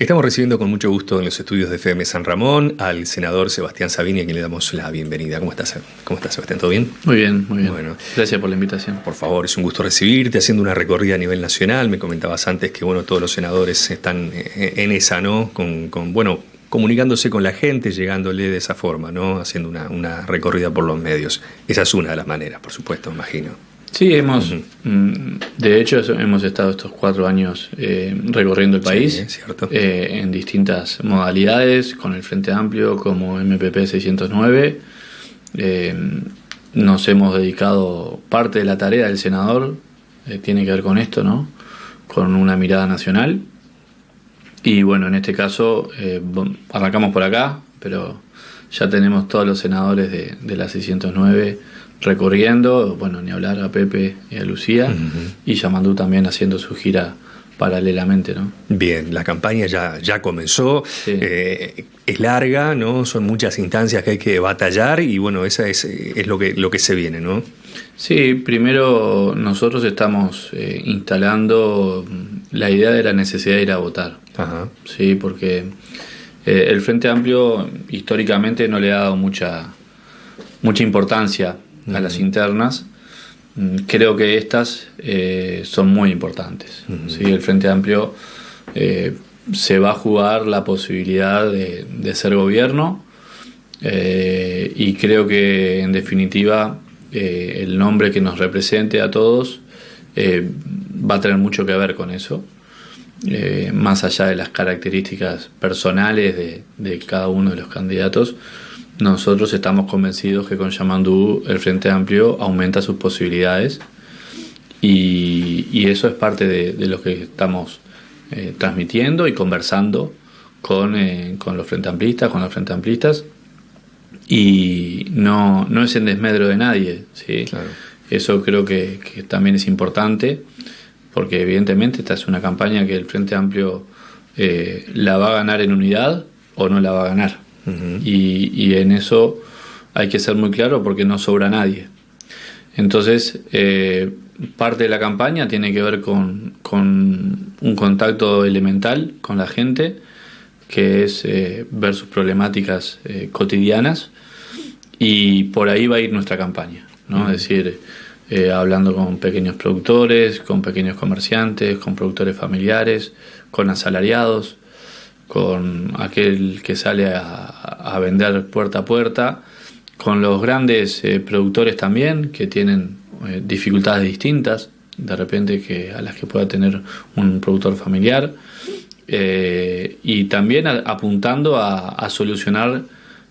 Estamos recibiendo con mucho gusto en los estudios de FM San Ramón al senador Sebastián Savini, a quien le damos la bienvenida. ¿Cómo estás, Sebastián? ¿Todo bien? Muy bien, muy bien. Bueno, gracias por la invitación. por favor, es un gusto recibirte, haciendo una recorrida a nivel nacional. Me comentabas antes que todos los senadores están en esa, ¿no? Comunicándose con la gente, llegándole de esa forma, ¿no? Haciendo una recorrida por los medios. Esa es una de las maneras, por supuesto, imagino. Sí, de hecho, hemos estado estos 4 años recorriendo el país, sí, es cierto. En distintas modalidades, con el Frente Amplio como MPP 609. Nos hemos dedicado, parte de la tarea del senador tiene que ver con esto, ¿no? Con una mirada nacional. Y bueno, en este caso arrancamos por acá, pero ya tenemos todos los senadores de la 609 recorriendo, ni hablar a Pepe y a Lucía, y Yamandú también haciendo su gira paralelamente, ¿no? Bien, la campaña ya comenzó, sí. Es larga, ¿no? Son muchas instancias que hay que batallar y esa es lo que se viene, ¿no? Sí, primero nosotros estamos instalando la idea de la necesidad de ir a votar. Ajá. Sí, porque el Frente Amplio históricamente no le ha dado mucha importancia a las internas. Creo que estas son muy importantes. ¿Sí? El Frente Amplio se va a jugar la posibilidad de ser gobierno y creo que en definitiva el nombre que nos represente a todos va a tener mucho que ver con eso, más allá de las características personales de cada uno de los candidatos. Nosotros estamos convencidos que con Yamandú el Frente Amplio aumenta sus posibilidades y eso es parte de lo que estamos transmitiendo y conversando con los Frente Amplistas, con los Frente Amplistas, y no es en desmedro de nadie, ¿sí? Claro. Eso creo que también es importante, porque evidentemente esta es una campaña que el Frente Amplio la va a ganar en unidad o no la va a ganar. Y en eso hay que ser muy claro porque no sobra nadie. Entonces parte de la campaña tiene que ver con un contacto elemental con la gente, que es ver sus problemáticas cotidianas, y por ahí va a ir nuestra campaña, ¿no? Es decir, hablando con pequeños productores, con pequeños comerciantes, con productores familiares, con asalariados, con aquel que sale a vender puerta a puerta, con los grandes productores también, que tienen dificultades distintas, de repente a las que pueda tener un productor familiar, y también apuntando a solucionar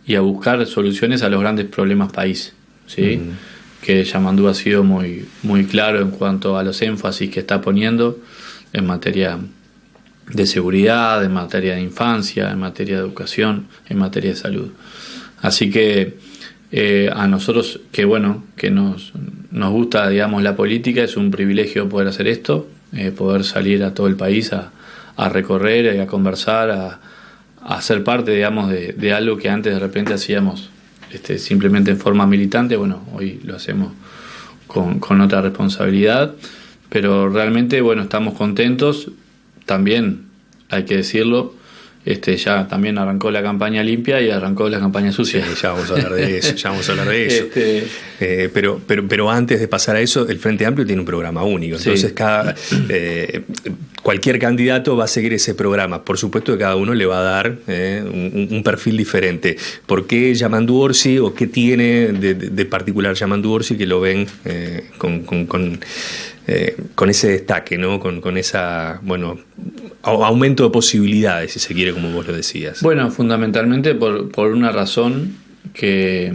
y a buscar soluciones a los grandes problemas país, ¿sí? Que Yamandú ha sido muy, muy claro en cuanto a los énfasis que está poniendo en materia de seguridad, en materia de infancia, en materia de educación, en materia de salud. Así que a nosotros que nos gusta, digamos, la política, es un privilegio poder hacer esto, poder salir a todo el país a recorrer, a conversar, a ser parte, digamos, de algo que antes de repente hacíamos simplemente en forma militante. Hoy lo hacemos con otra responsabilidad, pero realmente estamos contentos. También hay que decirlo, ya también arrancó la campaña limpia y arrancó la campaña sucia. Sí, ya vamos a hablar de eso, Pero antes de pasar a eso, el Frente Amplio tiene un programa único. Entonces cualquier candidato va a seguir ese programa. Por supuesto que cada uno le va a dar un perfil diferente. ¿Por qué Yamandú Orsi, o qué tiene de particular Yamandú Orsi que lo ven con ese destaque, ¿no? Con esa, aumento de posibilidades, si se quiere, como vos lo decías? Fundamentalmente por una razón que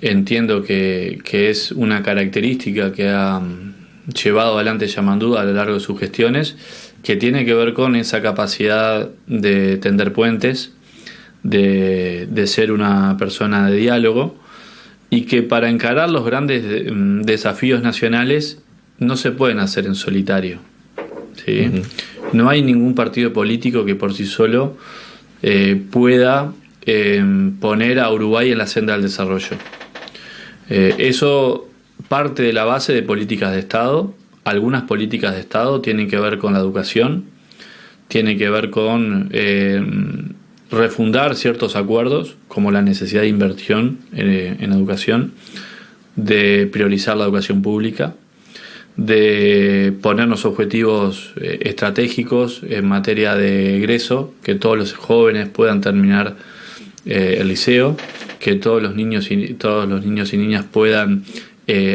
entiendo que es una característica que ha llevado adelante Yamandú a lo largo de sus gestiones, que tiene que ver con esa capacidad de tender puentes, de ser una persona de diálogo, y que para encarar los grandes desafíos nacionales no se pueden hacer en solitario, ¿sí? No hay ningún partido político que por sí solo pueda poner a Uruguay en la senda del desarrollo. Eso parte de la base de políticas de Estado. Algunas políticas de Estado tienen que ver con la educación, tiene que ver con refundar ciertos acuerdos, como la necesidad de inversión en educación, de priorizar la educación pública, de ponernos objetivos estratégicos en materia de egreso, que todos los jóvenes puedan terminar el liceo, que todos los niños y niñas puedan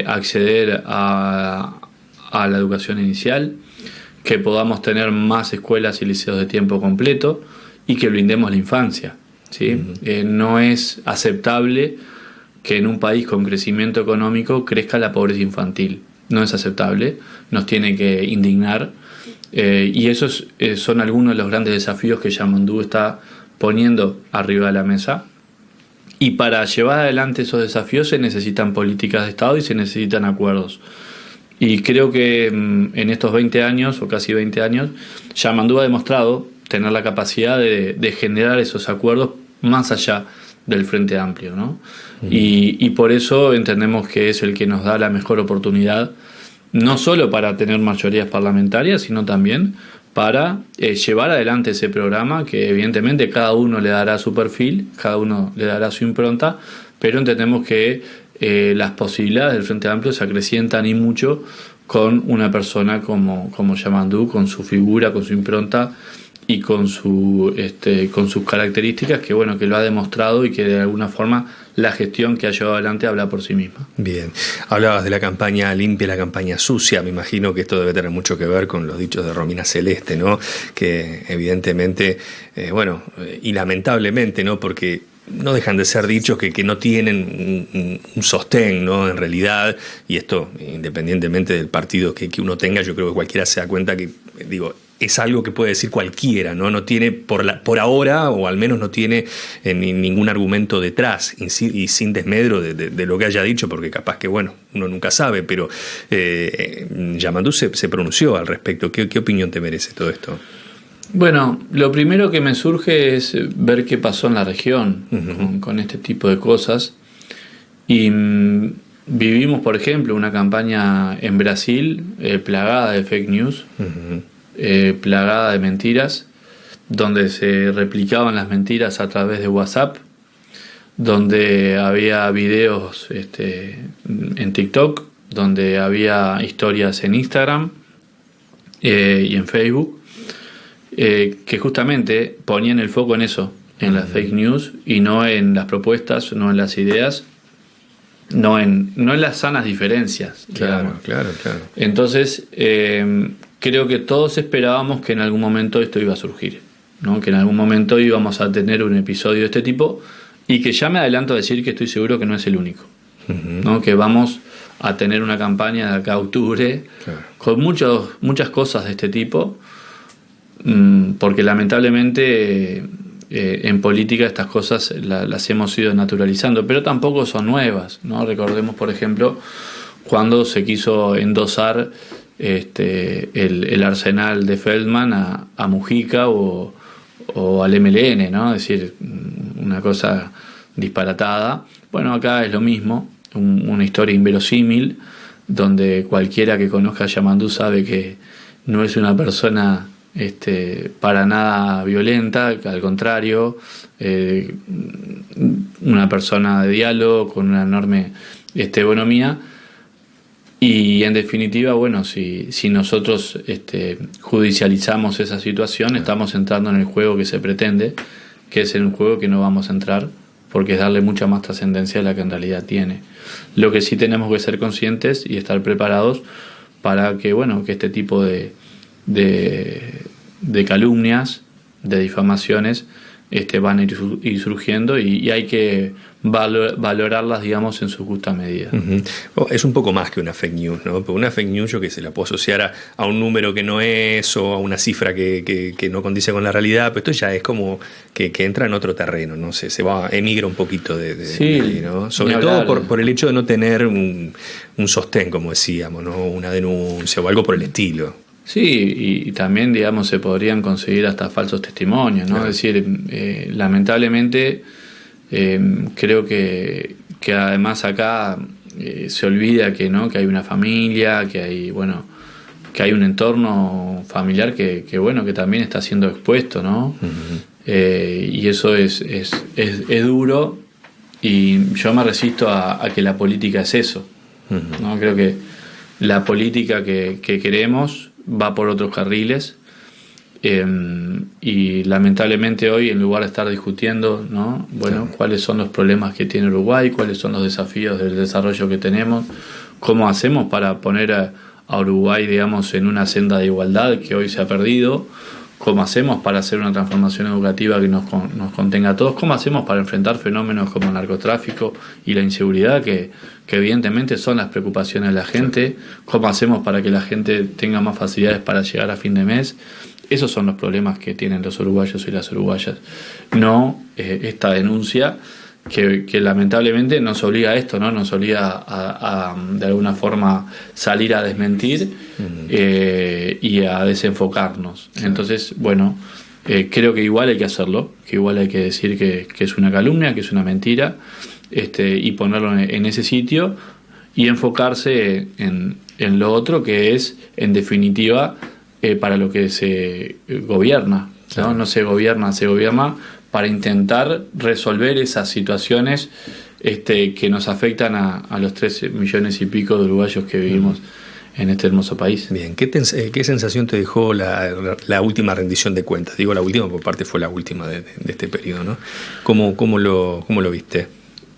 acceder a la educación inicial, que podamos tener más escuelas y liceos de tiempo completo y que blindemos la infancia, ¿sí? No es aceptable que en un país con crecimiento económico crezca la pobreza infantil. No es aceptable, nos tiene que indignar, y esos son algunos de los grandes desafíos que Yamandú está poniendo arriba de la mesa. Y para llevar adelante esos desafíos se necesitan políticas de Estado y se necesitan acuerdos. Y creo que en estos 20 años, o casi 20 años, Yamandú ha demostrado tener la capacidad de generar esos acuerdos más allá del Frente Amplio, ¿no? Y por eso entendemos que es el que nos da la mejor oportunidad, no solo para tener mayorías parlamentarias, sino también para llevar adelante ese programa, que evidentemente cada uno le dará su perfil, cada uno le dará su impronta, pero entendemos que las posibilidades del Frente Amplio se acrecientan y mucho con una persona como Yamandú, con su figura, con su impronta y con sus características, que bueno, que lo ha demostrado y que de alguna forma la gestión que ha llevado adelante habla por sí misma. Bien, hablabas de la campaña limpia, la campaña sucia. Me imagino que esto debe tener mucho que ver con los dichos de Romina Celeste, ¿no? Que evidentemente, y lamentablemente, ¿no? Porque no dejan de ser dichos que no tienen un sostén, ¿no? En realidad, y esto independientemente del partido que uno tenga, yo creo que cualquiera se da cuenta que, es algo que puede decir cualquiera, ¿no? No tiene por ahora, o al menos no tiene ningún argumento detrás, y sin desmedro de lo que haya dicho, porque capaz que, uno nunca sabe, pero Yamandú se pronunció al respecto. ¿Qué opinión te merece todo esto? Bueno, lo primero que me surge es ver qué pasó en la región con este tipo de cosas. Y vivimos, por ejemplo, una campaña en Brasil plagada de fake news, plagada de mentiras, donde se replicaban las mentiras a través de WhatsApp, donde había videos en TikTok, donde había historias en Instagram y en Facebook, que justamente ponían el foco en eso, en las fake news, y no en las propuestas, no en las ideas, no en las sanas diferencias. Claro. Entonces, creo que todos esperábamos que en algún momento esto iba a surgir, ¿no? Que en algún momento íbamos a tener un episodio de este tipo, y que ya me adelanto a decir que estoy seguro que no es el único, ¿no? Que vamos a tener una campaña de acá a octubre, con muchas cosas de este tipo, porque lamentablemente en política estas cosas las hemos ido naturalizando, pero tampoco son nuevas, ¿no? Recordemos, por ejemplo, cuando se quiso endosar el arsenal de Feldman a Mujica o al MLN, ¿no? Es decir, una cosa disparatada. Bueno, acá es lo mismo, una historia inverosímil, donde cualquiera que conozca a Yamandú sabe que no es una persona para nada violenta, al contrario, una persona de diálogo con una enorme bonomía. Y en definitiva, si nosotros judicializamos esa situación, estamos entrando en el juego que se pretende, que es en un juego que no vamos a entrar, porque es darle mucha más trascendencia a la que en realidad tiene. Lo que sí tenemos que ser conscientes y estar preparados para que este tipo de calumnias, de difamaciones, van a ir surgiendo, y hay que valorarlas, digamos, en su justa medida. Es un poco más que una fake news, ¿no? Porque una fake news yo que se la puedo asociar a un número que no es, o a una cifra que no condice con la realidad, pero esto ya es como que entra en otro terreno, ¿no? Se emigra un poquito de ¿no? Sobre todo por el hecho de no tener un sostén, como decíamos, ¿no? Una denuncia o algo por el estilo. Sí, y también, digamos, se podrían conseguir hasta falsos testimonios, ¿no? Claro. Es decir, lamentablemente, creo que además acá se olvida que hay una familia, que hay, hay un entorno familiar que bueno, que también está siendo expuesto, ¿no? Y eso es duro, y yo me resisto a que la política es eso, ¿no? Creo que la política que queremos va por otros carriles, y lamentablemente hoy, en lugar de estar discutiendo, ¿no? Bueno, cuáles son los problemas que tiene Uruguay, cuáles son los desafíos del desarrollo que tenemos, cómo hacemos para poner a Uruguay, digamos, en una senda de igualdad que hoy se ha perdido, cómo hacemos para hacer una transformación educativa que nos contenga a todos, cómo hacemos para enfrentar fenómenos como el narcotráfico y la inseguridad, que evidentemente son las preocupaciones de la gente, cómo hacemos para que la gente tenga más facilidades para llegar a fin de mes. Esos son los problemas que tienen los uruguayos y las uruguayas, no esta denuncia que lamentablemente nos obliga a esto, ¿no? Nos obliga a de alguna forma salir a desmentir y a desenfocarnos. Entonces, bueno, creo que igual hay que hacerlo, que igual hay que decir que es una calumnia, que es una mentira, y ponerlo en ese sitio y enfocarse en lo otro, que es, en definitiva, para lo que se gobierna, ¿no? No se gobierna para intentar resolver esas situaciones que nos afectan a los 13 millones y pico de uruguayos que vivimos en este hermoso país. Bien, ¿qué sensación te dejó la última rendición de cuentas? Digo la última, por parte fue la última de este periodo, ¿no? ¿Cómo lo viste?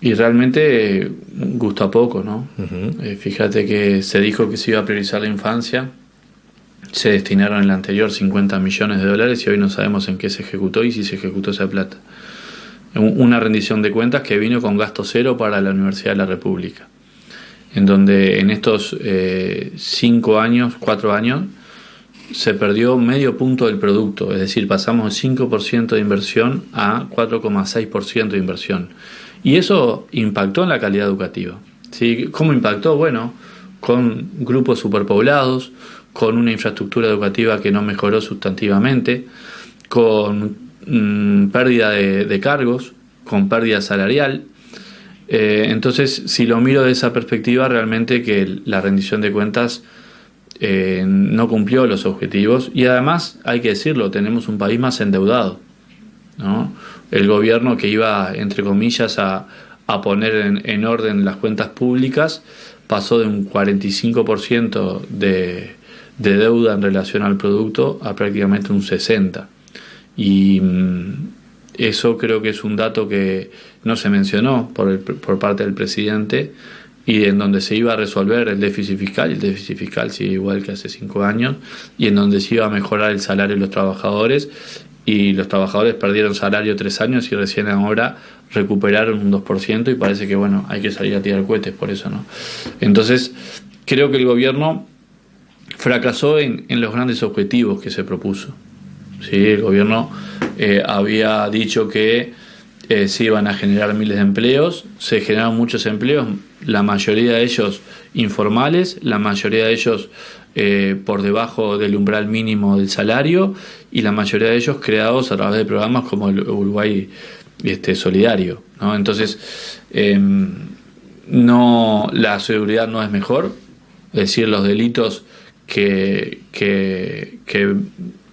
Y realmente gustó a poco, ¿no? Fíjate que se dijo que se iba a priorizar la infancia. Se destinaron en el anterior 50 millones de dólares y hoy no sabemos en qué se ejecutó y si se ejecutó esa plata. Una rendición de cuentas que vino con gasto cero para la Universidad de la República, en donde en estos 4 años, se perdió medio punto del producto, es decir, pasamos de 5% de inversión a 4,6% de inversión. Y eso impactó en la calidad educativa, ¿sí? ¿Cómo impactó? Bueno, con grupos superpoblados, con una infraestructura educativa que no mejoró sustantivamente, con pérdida de cargos, con pérdida salarial. Entonces, si lo miro de esa perspectiva, realmente que la rendición de cuentas no cumplió los objetivos, y además, hay que decirlo, tenemos un país más endeudado, ¿no? El gobierno que iba, entre comillas, a poner en orden las cuentas públicas, pasó de un 45% de deuda en relación al producto a prácticamente un 60%. Y eso creo que es un dato que no se mencionó por parte del presidente, y en donde se iba a resolver el déficit fiscal, y el déficit fiscal sigue igual que hace 5 años, y en donde se iba a mejorar el salario de los trabajadores, y los trabajadores perdieron salario 3 años y recién ahora recuperaron un 2%, y parece que bueno, hay que salir a tirar cohetes por eso, ¿no? Entonces, creo que el gobierno fracasó en los grandes objetivos que se propuso. ¿Sí? El gobierno había dicho que se iban a generar miles de empleos, se generaron muchos empleos, la mayoría de ellos informales, la mayoría de ellos por debajo del umbral mínimo del salario, y la mayoría de ellos creados a través de programas como el Uruguay Solidario, ¿no? Entonces, no, la seguridad no es mejor, es decir, los delitos que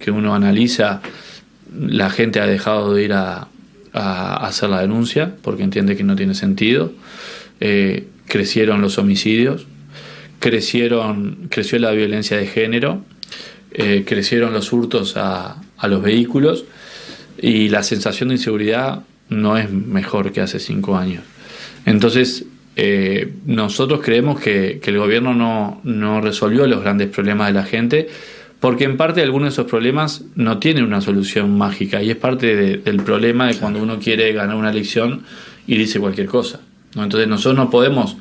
uno analiza, la gente ha dejado de ir a hacer la denuncia porque entiende que no tiene sentido. Crecieron los homicidios, creció la violencia de género, crecieron los hurtos a los vehículos, y la sensación de inseguridad no es mejor que hace 5 años. Entonces, nosotros creemos que el gobierno no resolvió los grandes problemas de la gente, porque en parte algunos de esos problemas no tienen una solución mágica, y es parte del problema de cuando uno quiere ganar una elección y dice cualquier cosa, ¿no? Entonces nosotros no podemos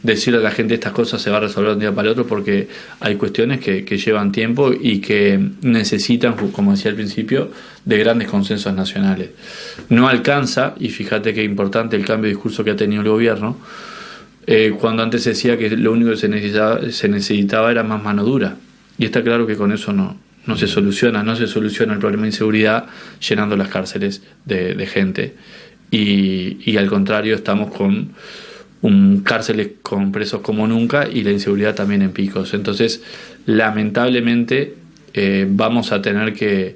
decirle a la gente estas cosas se va a resolver de un día para el otro, porque hay cuestiones que llevan tiempo y que necesitan, como decía al principio, de grandes consensos nacionales. No alcanza, y fíjate qué importante el cambio de discurso que ha tenido el gobierno, cuando antes se decía que lo único que se necesitaba era más mano dura, y está claro que con eso no se soluciona el problema de inseguridad llenando las cárceles de gente, y al contrario, estamos con cárceles con presos como nunca, y la inseguridad también en picos. Entonces, lamentablemente vamos a tener que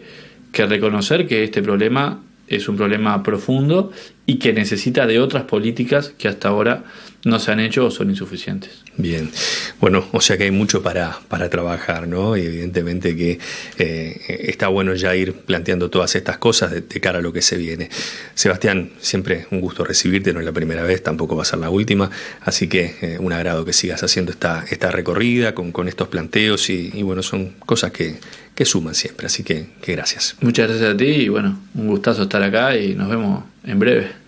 reconocer que este problema es un problema profundo y que necesita de otras políticas que hasta ahora no se han hecho o son insuficientes. Bien, bueno, o sea que hay mucho para trabajar, ¿no? Y evidentemente que está bueno ya ir planteando todas estas cosas de cara a lo que se viene. Sebastián, siempre un gusto recibirte, no es la primera vez, tampoco va a ser la última, así que un agrado que sigas haciendo esta recorrida con estos planteos y bueno, son cosas que suman siempre, así que gracias. Muchas gracias a ti y bueno, un gustazo estar acá y nos vemos en breve.